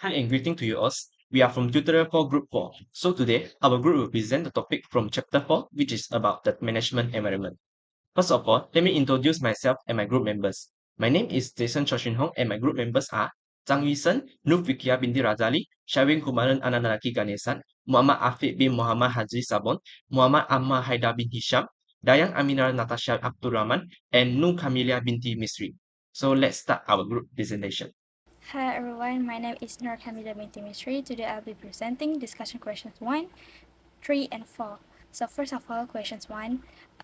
Hi and greeting to you all. We are from Tutorial 4 Group 4. So today, our group will present the topic from Chapter 4, which is about the management environment. First of all, let me introduce myself and my group members. My name is Jason Choshin Hong and my group members are Zhang Yusen, Nur Fikia binti Razali, Syawin Kumaran Ananaraki Ganesan, Muhammad Afiq bin Muhammad Haji Sabon, Muhammad Amma Haidar bin Hisham, Dayang Aminah Natasha Abdul Rahman, and Nur Kamilia binti Misri. So let's start our group presentation. Hi everyone, my name is Nur Kamila binti Misri. Today I'll be presenting discussion questions 1, 3, and 4. So first of all, questions 1,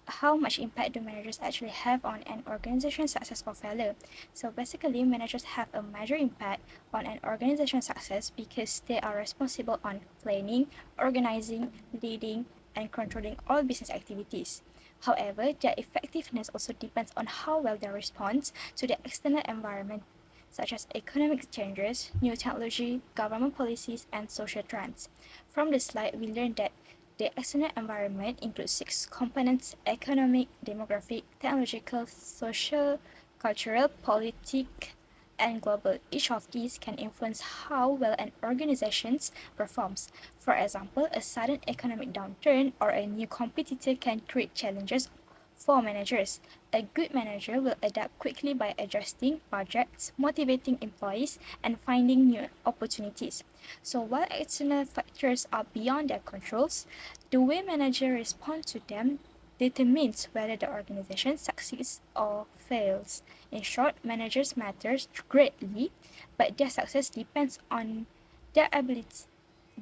how much impact do managers actually have on an organization's success or failure? So basically, managers have a major impact on an organization's success because they are responsible on planning, organizing, leading, and controlling all business activities. However, their effectiveness also depends on how well they respond to the external environment such as economic changes, new technology, government policies, and social trends. From the slide, we learned that the external environment includes 6 components: economic, demographic, technological, social, cultural, politic, and global. Each of these can influence how well an organization performs. For example, a sudden economic downturn or a new competitor can create challenges for managers. A good manager will adapt quickly by adjusting projects, motivating employees, and finding new opportunities. So while external factors are beyond their controls, the way managers respond to them determines whether the organization succeeds or fails. In short, managers matters greatly, but their success depends on their ability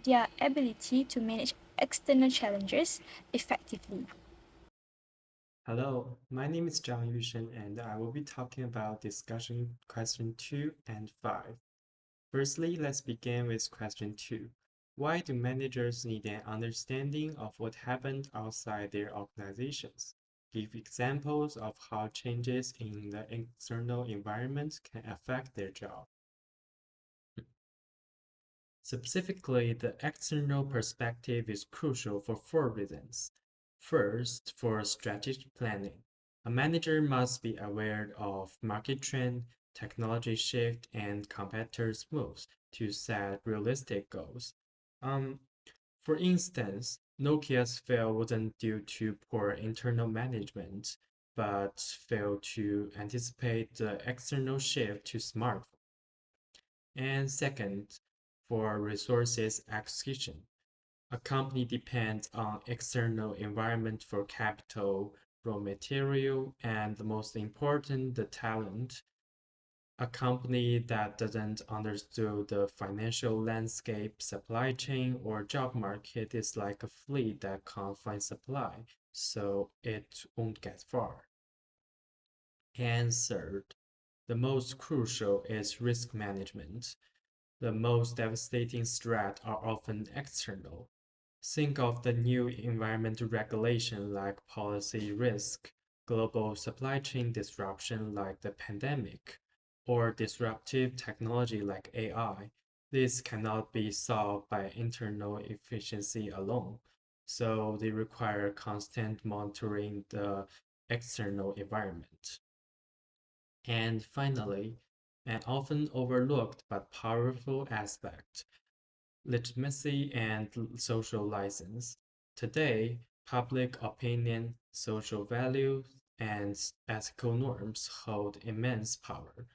their ability to manage external challenges effectively. Hello, my name is Zhang Yushen and I will be talking about discussion question 2 and 5. Firstly, let's begin with question 2. Why do managers need an understanding of what happened outside their organizations? Give examples of how changes in the external environment can affect their job. Specifically, the external perspective is crucial for 4 reasons. First, for strategic planning. A manager must be aware of market trend, technology shift, and competitors' moves to set realistic goals. Um, for instance, Nokia's fail wasn't due to poor internal management, but failed to anticipate the external shift to smartphones. And second, for resources acquisition. A company depends on external environment for capital, raw material, and the most important, the talent. A company that doesn't understand the financial landscape, supply chain, or job market is like a fleet that can't find supply, so it won't get far. And third, the most crucial is risk management. The most devastating threats are often external. Think of the new environmental regulation like policy risk, global supply chain disruption like the pandemic, or disruptive technology like AI. This cannot be solved by internal efficiency alone, so they require constant monitoring the external environment. And finally, an often overlooked but powerful aspect, legitimacy and social license. Today, public opinion, social values, and ethical norms hold immense power.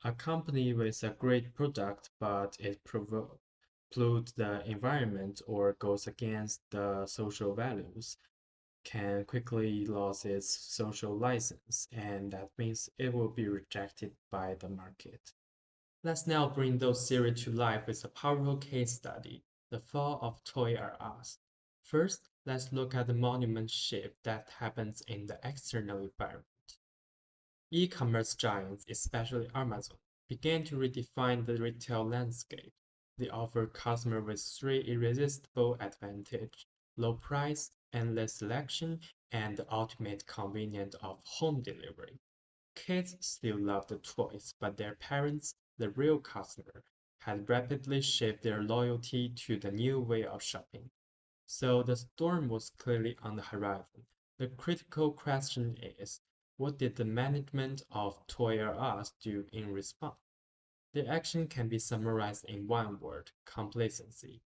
A company with a great product but it pollutes the environment or goes against the social values can quickly lose its social license, and that means it will be rejected by the market. Let's now bring those theories to life with a powerful case study, the fall of Toys R Us. First, let's look at the monument shift that happens in the external environment. E-commerce giants, especially Amazon, began to redefine the retail landscape. They offer customers with 3 irresistible advantages: low price, endless selection, and the ultimate convenience of home delivery. Kids still love the toys, but their parents, the real customer, had rapidly shifted their loyalty to the new way of shopping. So the storm was clearly on the horizon. The critical question is, what did the management of Toys R Us do in response? Their action can be summarized in one word: complacency.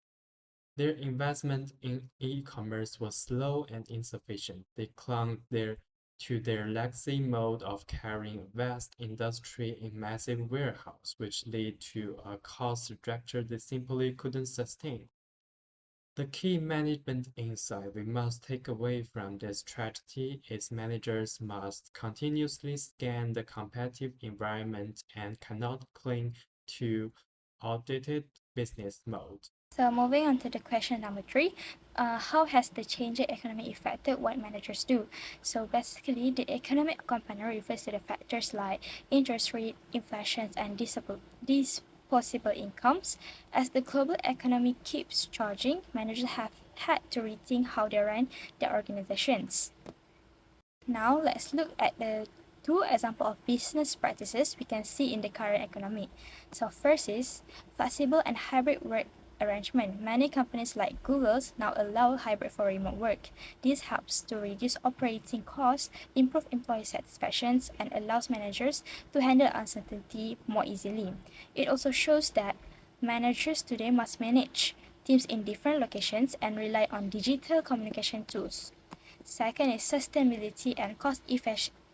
Their investment in e-commerce was slow and insufficient. They clung to their legacy mode of carrying a vast industry in massive warehouse, which led to a cost structure they simply couldn't sustain. The key management insight we must take away from this tragedy is managers must continuously scan the competitive environment and cannot cling to outdated business modes. So moving on to the question number 3, how has the changing economy affected what managers do? So basically, the economic component refers to the factors like interest rate, inflation, and disposable incomes. As the global economy keeps charging, managers have had to rethink how they run their organizations. Now let's look at the two examples of business practices we can see in the current economy. So first is flexible and hybrid work arrangement. Many companies like Google's now allow hybrid for remote work. This helps to reduce operating costs, improve employee satisfaction, and allows managers to handle uncertainty more easily. It also shows that managers today must manage teams in different locations and rely on digital communication tools. Second is sustainability and cost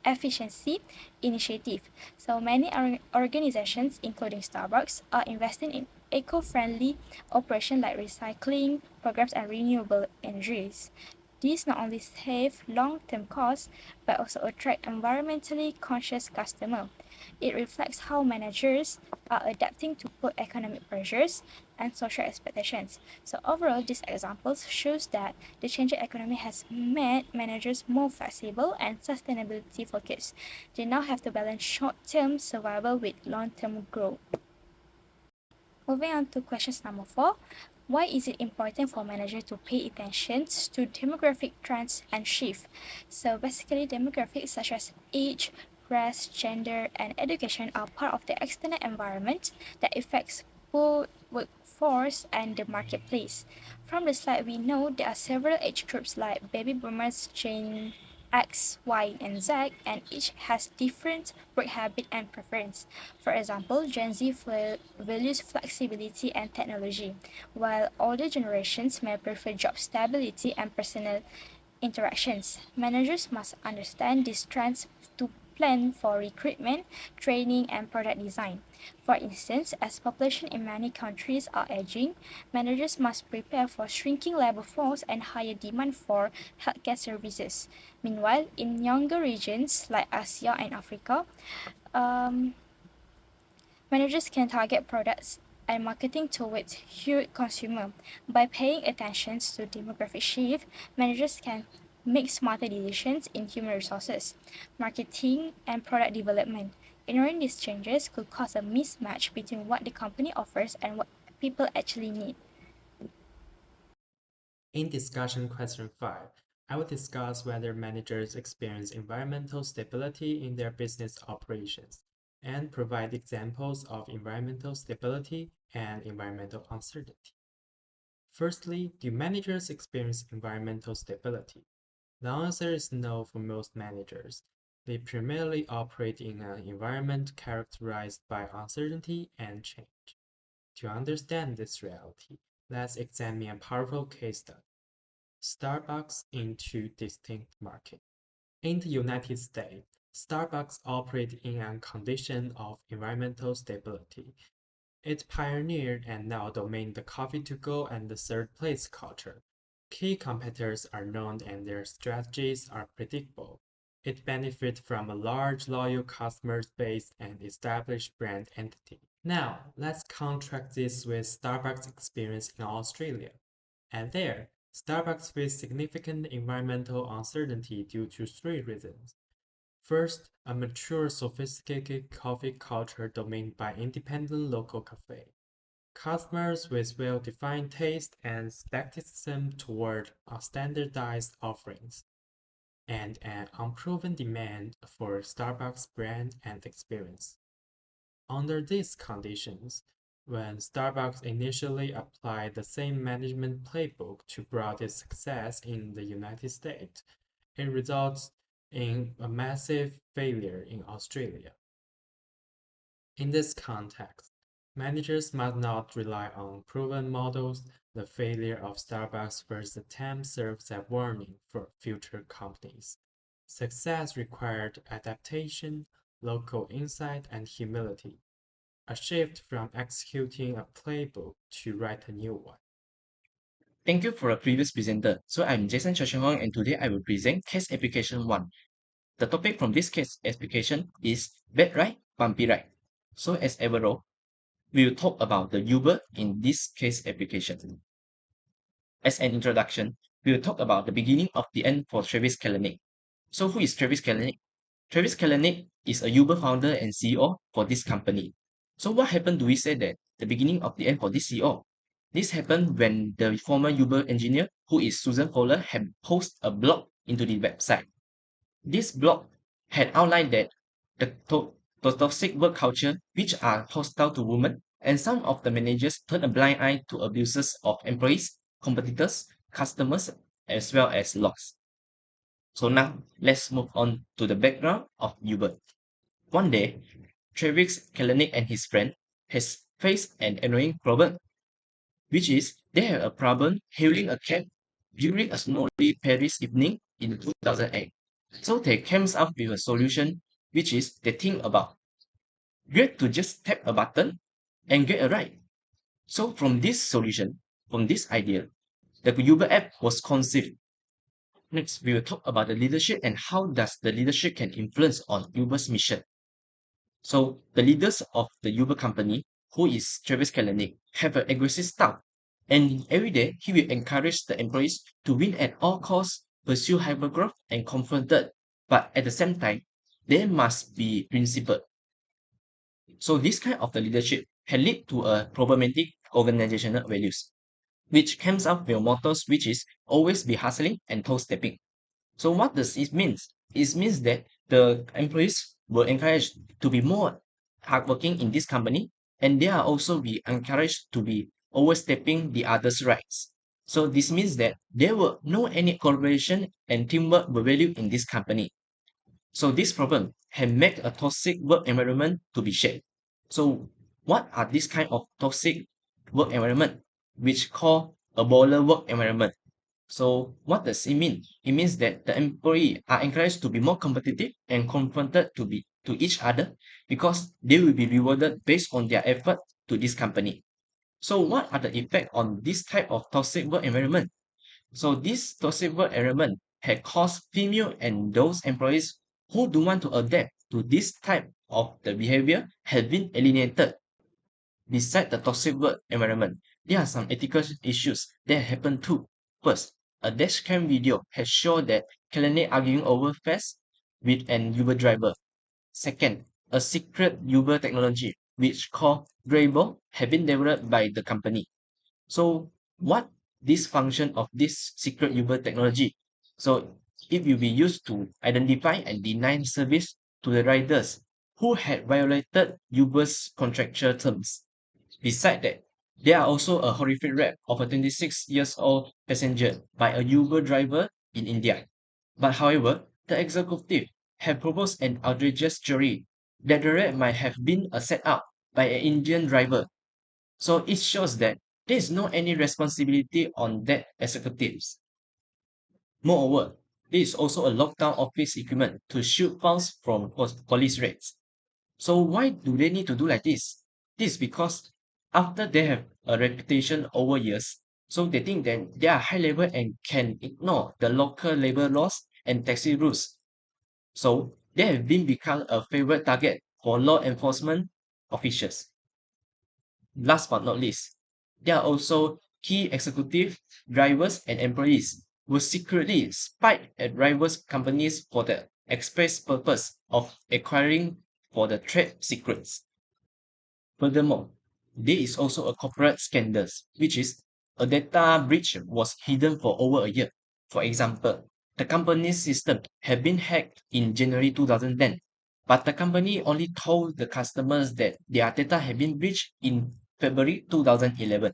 efficiency initiative. So many organizations, including Starbucks, are investing in eco-friendly operations like recycling programs and renewable energies. These not only save long-term costs but also attract environmentally conscious customers. It reflects how managers are adapting to both economic pressures and social expectations. So overall, these examples shows that the changing economy has made managers more flexible and sustainability focused. They now have to balance short-term survival with long-term growth. Moving on to questions number 4. Why is it important for managers to pay attention to demographic trends and shifts? So basically, demographics such as age, race, gender, and education are part of the external environment that affects both workforce and the marketplace. From the slide, we know there are several age groups like baby boomers, Gen X, Y, and Z, and each has different work habit and preference. For example, Gen Z values flexibility and technology, while older generations may prefer job stability and personal interactions. Managers must understand these trends to plan for recruitment, training, and product design. For instance, as population in many countries are aging, managers must prepare for shrinking labor force and higher demand for healthcare services. Meanwhile, in younger regions like Asia and Africa, um, managers can target products and marketing towards youth consumer. By paying attention to demographic shift, managers can make smarter decisions in human resources, marketing, and product development. Ignoring these changes could cause a mismatch between what the company offers and what people actually need. In discussion question 5, I will discuss whether managers experience environmental stability in their business operations and provide examples of environmental stability and environmental uncertainty. Firstly, do managers experience environmental stability? The answer is no for most managers. They primarily operate in an environment characterized by uncertainty and change. To understand this reality, let's examine a powerful case study: Starbucks in two distinct markets. In the United States, Starbucks operates in a condition of environmental stability. It pioneered and now dominates the coffee to go and the third place culture. Key competitors are known and their strategies are predictable. It benefits from a large loyal customer base and established brand entity. Now, let's contrast this with Starbucks' experience in Australia. And there, Starbucks faced significant environmental uncertainty due to three reasons. First, a mature, sophisticated coffee culture dominated by independent local cafe. Customers with well-defined taste and skepticism toward standardized offerings, and an unproven demand for Starbucks brand and experience. Under these conditions, when Starbucks initially applied the same management playbook to broaden success in the United States, it results in a massive failure in Australia. In this context, Managers must not rely on proven models. The failure of Starbucks' first attempt serves as warning for future companies. Success required adaptation, local insight, and humility. A shift from executing a playbook to write a new one. Thank you for the previous presenter. So I'm Jason Choshihong and today I will present case application 1. The topic from this case application is bad ride, bumpy ride. So as ever, we will talk about the Uber in this case application. As an introduction, we will talk about the beginning of the end for Travis Kalanick. So who is Travis Kalanick? Travis Kalanick is a Uber founder and CEO for this company. So what happened do we say that the beginning of the end for this CEO? This happened when the former Uber engineer, who is Susan Fowler, had posted a blog into the website. This blog had outlined that the toxic work culture, which are hostile to women, and some of the managers turn a blind eye to abuses of employees, competitors, customers, as well as laws. So now let's move on to the background of Uber. One day, Travis Kalanick and his friend has faced an annoying problem, which is they have a problem hailing a cab during a snowy Paris evening in 2008. So they came up with a solution, which is they think about great to just tap a button and get a ride. So from this solution, from this idea, the Uber app was conceived. Next, we will talk about the leadership and how does the leadership can influence on Uber's mission. So the leaders of the Uber company, who is Travis Kalanick, have an aggressive style. And every day, he will encourage the employees to win at all costs, pursue hypergrowth, and confront it. But at the same time, they must be principled. So this kind of the leadership can lead to a problematic organizational values, which comes up with mottos which is always be hustling and toe stepping. So what does it mean? It means that the employees were encouraged to be more hardworking in this company, and they are also be encouraged to be overstepping the others' rights. So this means that there were no any collaboration and teamwork were valued in this company. So this problem can make a toxic work environment to be shaped. So what are these kind of toxic work environment, which call a baller work environment? So what does it mean? It means that the employee are encouraged to be more competitive and confronted to each other because they will be rewarded based on their effort to this company. So what are the effect on this type of toxic work environment? So this toxic work environment had caused female and those employees who do want to adapt to this type of the behavior have been alienated. Beside the toxic work environment, there are some ethical issues that happen too. First, a dashcam video has shown that Kalanick arguing over fares with an Uber driver. Second, a secret Uber technology, which called Grable, have been developed by the company. So what this function of this secret Uber technology? So it will be used to identify and deny service to the riders who had violated Uber's contractual terms. Beside that, there are also a horrific rap of a 26 years old passenger by a Uber driver in India. But however, the executive have proposed an outrageous theory that the rap might have been a setup by an Indian driver. So it shows that there is no any responsibility on that executives. Moreover, there is also a lockdown office equipment to shield files from police raids. So why do they need to do like this? This is because after they have a reputation over years, so they think that they are high level and can ignore the local labor laws and taxi rules. So they have been become a favorite target for law enforcement officials. Last but not least, there are also key executive, drivers, and employees who secretly spy at rivals companies for the express purpose of acquiring for the trade secrets. Furthermore, there is also a corporate scandal, which is a data breach was hidden for over a year. For example, the company's system had been hacked in January 2010, but the company only told the customers that their data had been breached in February 2011.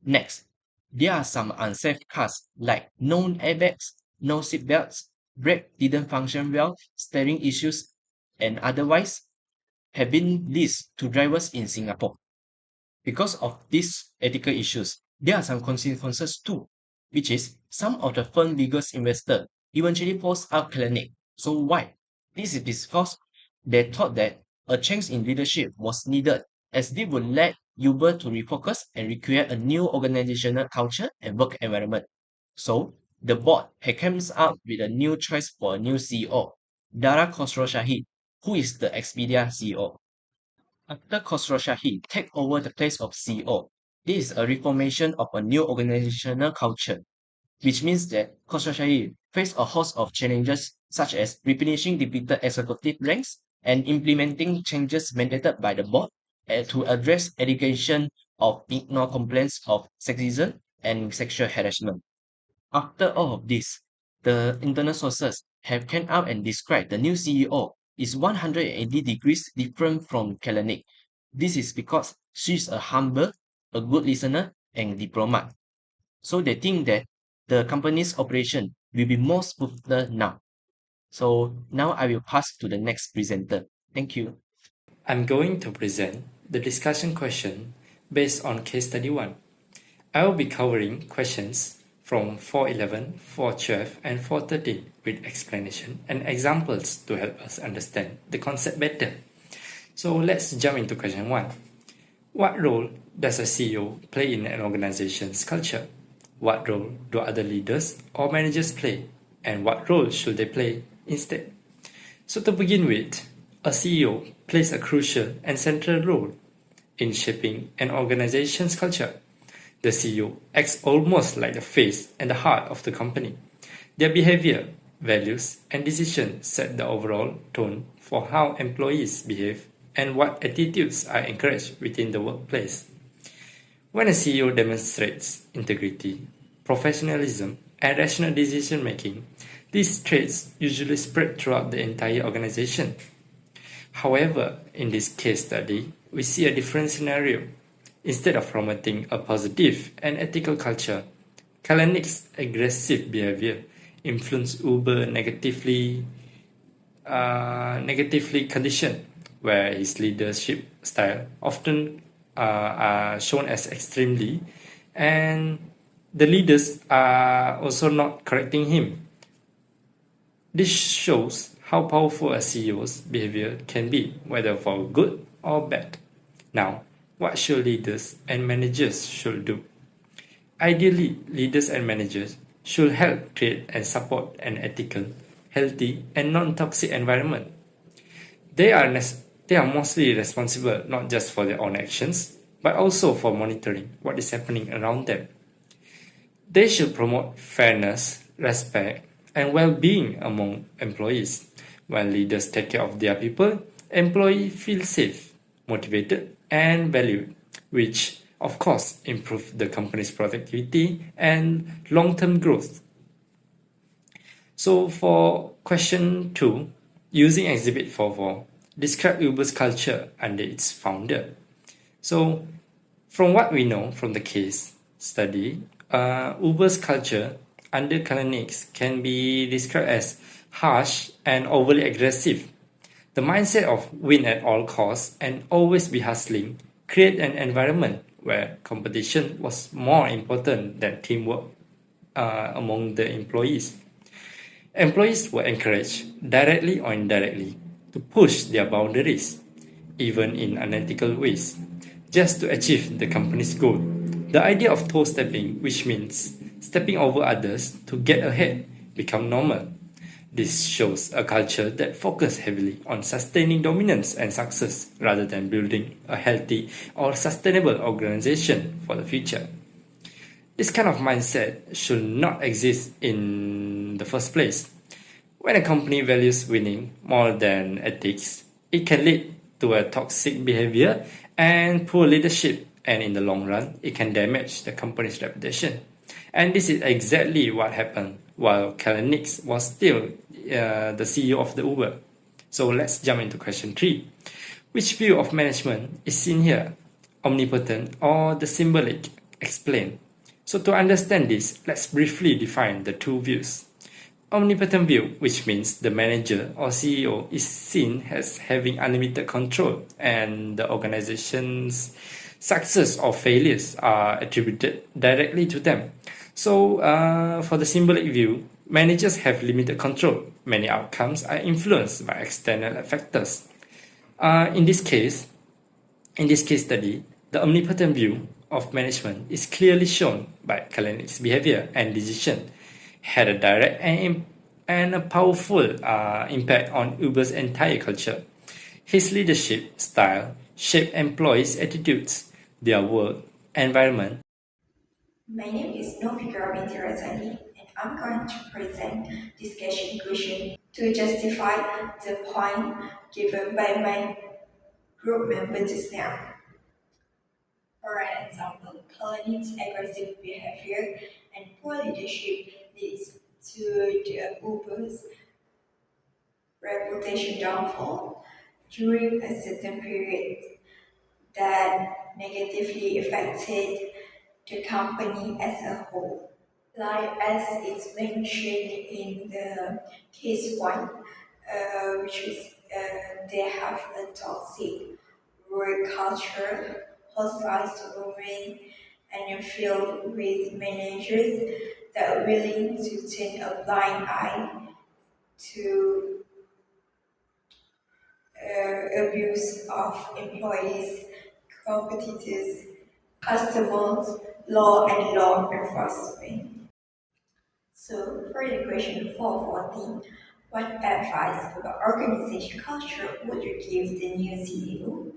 Next, there are some unsafe cars like no airbags, no seatbelts, brake didn't function well, steering issues, and otherwise have been leased to drivers in Singapore. Because of these ethical issues, there are some consequences too, which is some of the firm biggest investors eventually forced out Kalanick. So why? This is because they thought that a change in leadership was needed as they would let Uber to refocus and recreate a new organizational culture and work environment. So the board had come up with a new choice for a new CEO, Dara Khosrowshahi, who is the Expedia CEO. After Khosrowshahi take over the place of CEO, this is a reformation of a new organizational culture, which means that Khosrowshahi faced a host of challenges such as replenishing depleted executive ranks and implementing changes mandated by the board to address allegation of ignore complaints of sexism and sexual harassment. After all of this, the internal sources have come out and described the new CEO is 180 degrees different from Kalanick. This is because she's a humble, a good listener, and diplomat. So they think that the company's operation will be more smoother now. So now I will pass to the next presenter. Thank you. I'm going to present the discussion question based on case study 1. I will be covering questions from 411, 412, and 413 with explanation and examples to help us understand the concept better. So let's jump into question 1. What role does a CEO play in an organization's culture? What role do other leaders or managers play? And what role should they play instead? So to begin with, a CEO plays a crucial and central role in shaping an organization's culture. The CEO acts almost like the face and the heart of the company. Their behavior, values, and decisions set the overall tone for how employees behave and what attitudes are encouraged within the workplace. When a CEO demonstrates integrity, professionalism, and rational decision making, these traits usually spread throughout the entire organization. However, in this case study, we see a different scenario. Instead of promoting a positive and ethical culture, Kalanick's aggressive behavior influenced Uber negatively conditioned, where his leadership style often are shown as extremely, and the leaders are also not correcting him. This shows how powerful a CEO's behavior can be, whether for good or bad. Now, what should leaders and managers should do? Ideally, leaders and managers should help create and support an ethical, healthy, and non-toxic environment. They are mostly responsible not just for their own actions, but also for monitoring what is happening around them. They should promote fairness, respect, and well-being among employees. When leaders take care of their people, employees feel safe, motivated, and valued, which of course improve the company's productivity and long-term growth. So for question 2, using Exhibit 4.4, describe Uber's culture under its founder. So from what we know from the case study, Uber's culture under Kalanick can be described as harsh and overly aggressive. The mindset of win at all costs and always be hustling create an environment where competition was more important than teamwork among the employees. Employees were encouraged, directly or indirectly, to push their boundaries, even in unethical ways, just to achieve the company's goal. The idea of toe stepping, which means stepping over others to get ahead, become normal. This shows a culture that focuses heavily on sustaining dominance and success rather than building a healthy or sustainable organization for the future. This kind of mindset should not exist in the first place. When a company values winning more than ethics, it can lead to a toxic behavior and poor leadership, and in the long run, it can damage the company's reputation. And this is exactly what happened while Kalanick was still the CEO of the Uber. So let's jump into question 3. Which view of management is seen here? Omnipotent or the symbolic? Explain. So to understand this, let's briefly define the two views. Omnipotent view, which means the manager or CEO is seen as having unlimited control and the organization's success or failures are attributed directly to them. So, for the symbolic view, managers have limited control. Many outcomes are influenced by external factors. In this case study, the omnipotent view of management is clearly shown by Kalanick's behavior and decision had a direct and a powerful impact on Uber's entire culture. His leadership style shaped employees' attitudes, their work environment. My name is Novikara Bintirazani, and I'm going to present discussion question to justify the point given by my group member just now. For an example, Kalanick's aggressive behavior and poor leadership leads to the Uber's reputation downfall during a certain period that negatively affected the company as a whole. Like as it's mentioned in the case one, which is they have a toxic work culture, hostile to women, and filled with managers that are willing to turn a blind eye to abuse of employees, competitors, customers, law and law enforcement. So for the question 414, what advice about organization culture would you give the new CEO?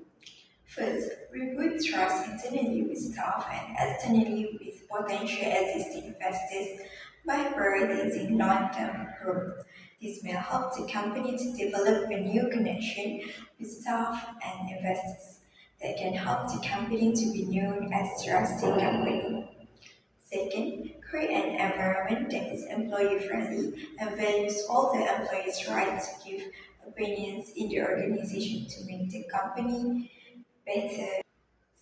First, rebuild trust internally with staff and externally with potential existing investors by prioritizing long-term growth. This may help the company to develop a new connection with staff and investors that can help the company to be known as trusted company. Second, create an environment that is employee-friendly and values all the employees' right to give opinions in the organization to make the company better.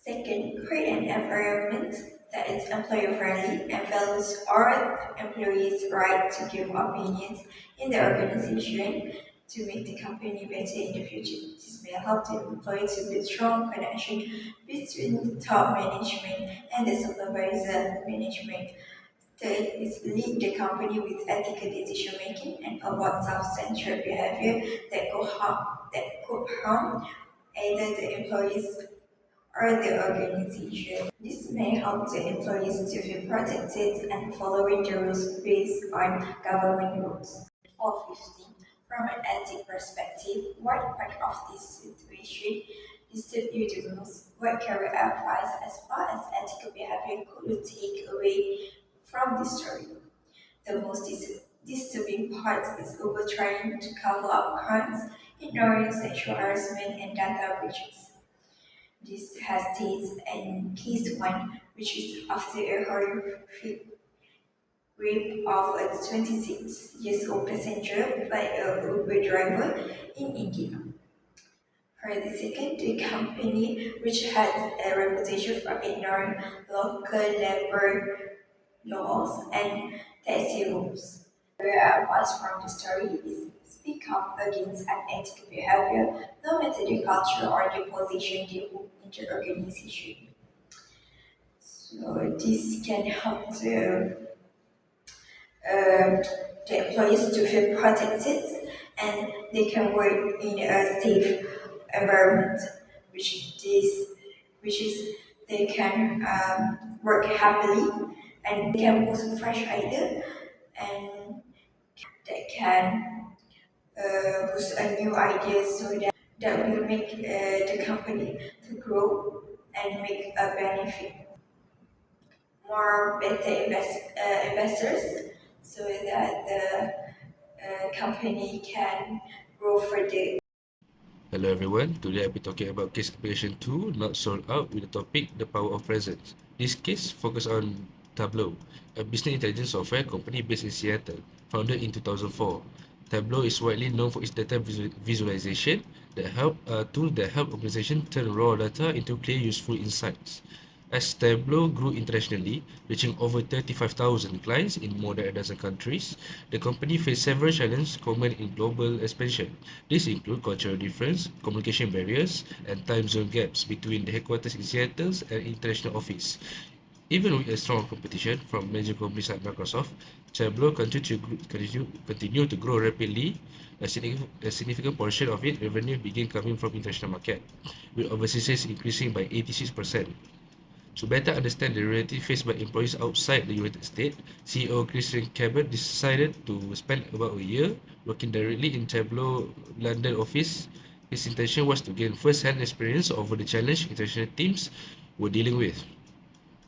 Second, create an environment that is employer-friendly and values all employees' right to give opinions in the organization to make the company better in the future. This may help the employee to build strong connection between the top management and the supervisor management. Third is lead the company with ethical decision making and avoid self-centered behavior that could harm either the employees or the organization. This may help the employees to feel protected and following the rules based on government rules. 415. From an ethic perspective, what part of this situation distribute the rules? What career advice as far as ethical behavior could you take away from this story? The most disturbing part is Uber trying to cover up crimes, ignoring sexual harassment and data breaches. This has states in case one, which is after a horrific rape of a 26 years old passenger by a Uber driver in India. For the second, the company, which has a reputation for ignoring local labor laws and taxi rules. Where advice from the story is speak up against unethical behavior, no matter the culture or the position they hold in the organization. So this can help the employees to feel protected and they can work in a safe environment, which is they can work happily and they can boost fresh idea and they can boost a new idea so that will make the company to grow and make a benefit more better investors so that the company can grow further. Hello everyone, today I'll be talking about case application 2, not sold out, with the topic the power of presence. This case focuses on Tableau, a business intelligence software company based in Seattle, founded in 2004. Tableau is widely known for its data visualization tool that help organizations turn raw data into clear, useful insights. As Tableau grew internationally, reaching over 35,000 clients in more than a dozen countries, the company faced several challenges common in global expansion. These include cultural difference, communication barriers, and time zone gaps between the headquarters in Seattle and international office. Even with a strong competition from major companies like Microsoft, Tableau continue to grow rapidly. A significant portion of its revenue began coming from international market, with overseas sales increasing by 86%. To better understand the reality faced by employees outside the United States, CEO Christian Cabot decided to spend about a year working directly in Tableau London office. His intention was to gain first-hand experience over the challenge international teams were dealing with.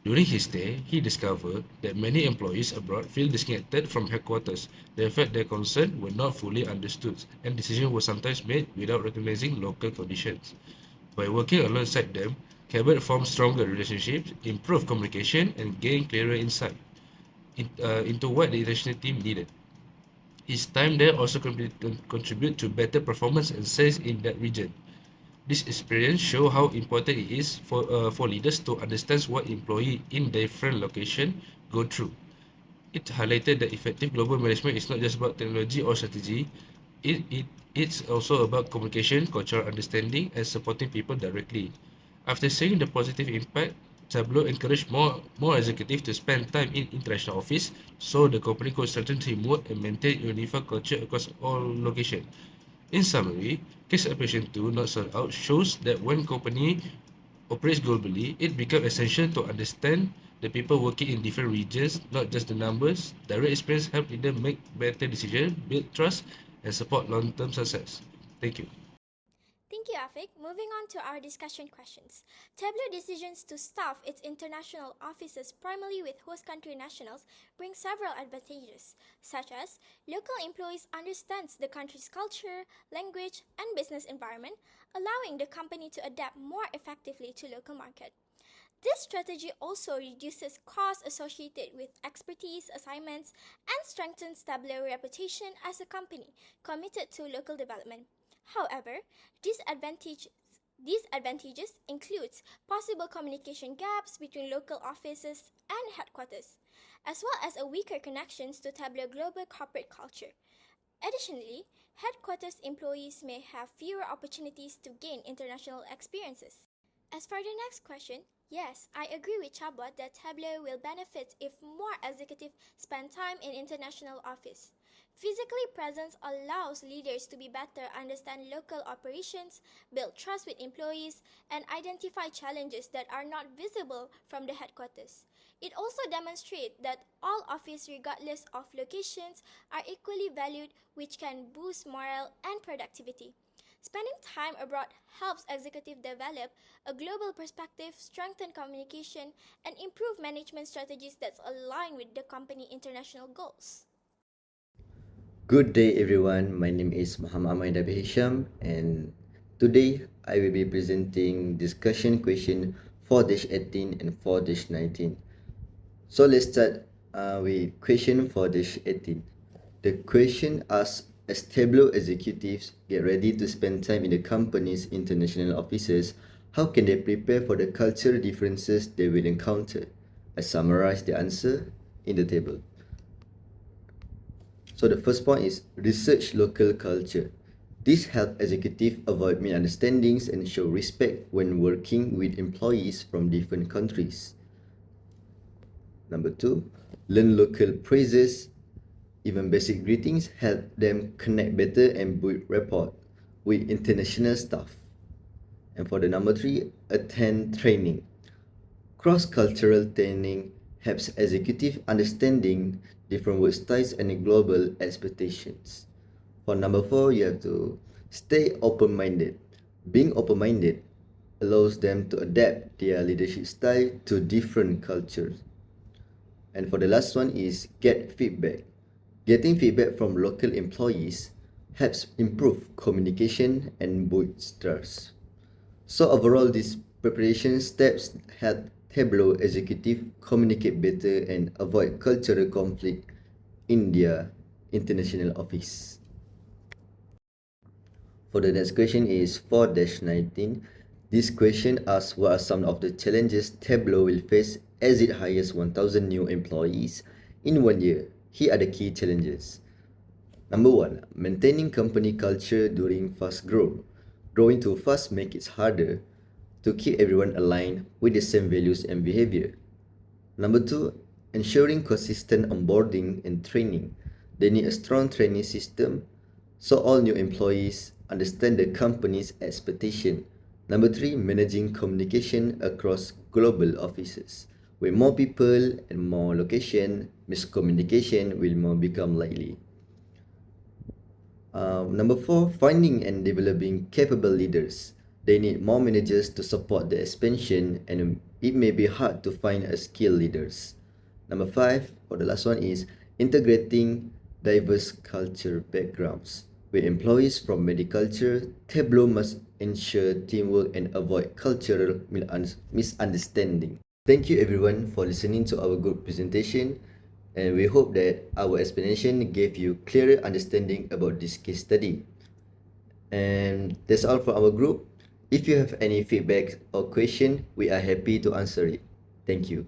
During his stay, he discovered that many employees abroad feel disconnected from headquarters. They felt their concerns were not fully understood, and decisions were sometimes made without recognizing local conditions. By working alongside them, Cabot formed stronger relationships, improved communication, and gained clearer insight into what the international team needed. His time there also contribute to better performance and sales in that region. This experience shows how important it is for leaders to understand what employees in different locations go through. It highlighted that effective global management is not just about technology or strategy. It's also about communication, cultural understanding, and supporting people directly. After seeing the positive impact, Tableau encouraged more executives to spend time in international office so the company could strengthen teamwork and maintain a unified culture across all locations. In summary, case application 2 not sold out shows that when company operates globally, it becomes essential to understand the people working in different regions, not just the numbers. Direct experience help leaders make better decisions, build trust, and support long-term success. Thank you. Thank you, Afik. Moving on to our discussion questions. Tableau decisions to staff its international offices primarily with host country nationals bring several advantages, such as local employees understands the country's culture, language, and business environment, allowing the company to adapt more effectively to local market. This strategy also reduces costs associated with expertise assignments and strengthens Tableau's reputation as a company committed to local development. However, disadvantages include possible communication gaps between local offices and headquarters, as well as a weaker connections to Tableau global corporate culture. Additionally, headquarters employees may have fewer opportunities to gain international experiences. As for the next question, yes, I agree with Chabot that Tableau will benefit if more executives spend time in international office. Physically presence allows leaders to be better understand local operations, build trust with employees, and identify challenges that are not visible from the headquarters. It also demonstrates that all offices, regardless of locations, are equally valued, which can boost morale and productivity. Spending time abroad helps executives develop a global perspective, strengthen communication, and improve management strategies that align with the company international goals. Good day, everyone. My name is Muhammad Ahmad Dabi Hisham, and today I will be presenting discussion question 4-18 and 4-19. So let's start with question 4-18. The question asks, as Tableau executives get ready to spend time in the company's international offices, how can they prepare for the cultural differences they will encounter? I summarize the answer in the table. So the first point is research local culture. This helps executives avoid misunderstandings and show respect when working with employees from different countries. Number 2, learn local phrases. Even basic greetings help them connect better and build rapport with international staff. And for the number 3, attend training. Cross-cultural training helps executive understanding different work styles and global expectations. For number 4, you have to stay open-minded. Being open-minded allows them to adapt their leadership style to different cultures. And for the last one is get feedback. Getting feedback from local employees helps improve communication and boost trust. So overall, these preparation steps help Tableau executive communicate better and avoid cultural conflict in their international office. For the next question is 4-19. This question asks what are some of the challenges Tableau will face as it hires 1,000 new employees in 1 year. Here are the key challenges. Number 1, maintaining company culture during fast growth. Growing too fast makes it harder to keep everyone aligned with the same values and behavior. Number 2, ensuring consistent onboarding and training. They need a strong training system so all new employees understand the company's expectation. Number 3, managing communication across global offices. With more people and more location, miscommunication will more become likely. Number 4, finding and developing capable leaders. They need more managers to support the expansion, and it may be hard to find a skilled leaders. Number 5, or the last one, is integrating diverse culture backgrounds. With employees from many cultures, Tableau must ensure teamwork and avoid cultural misunderstanding. Thank you everyone for listening to our group presentation, and we hope that our explanation gave you clearer understanding about this case study. And that's all for our group. If you have any feedback or question, we are happy to answer it. Thank you.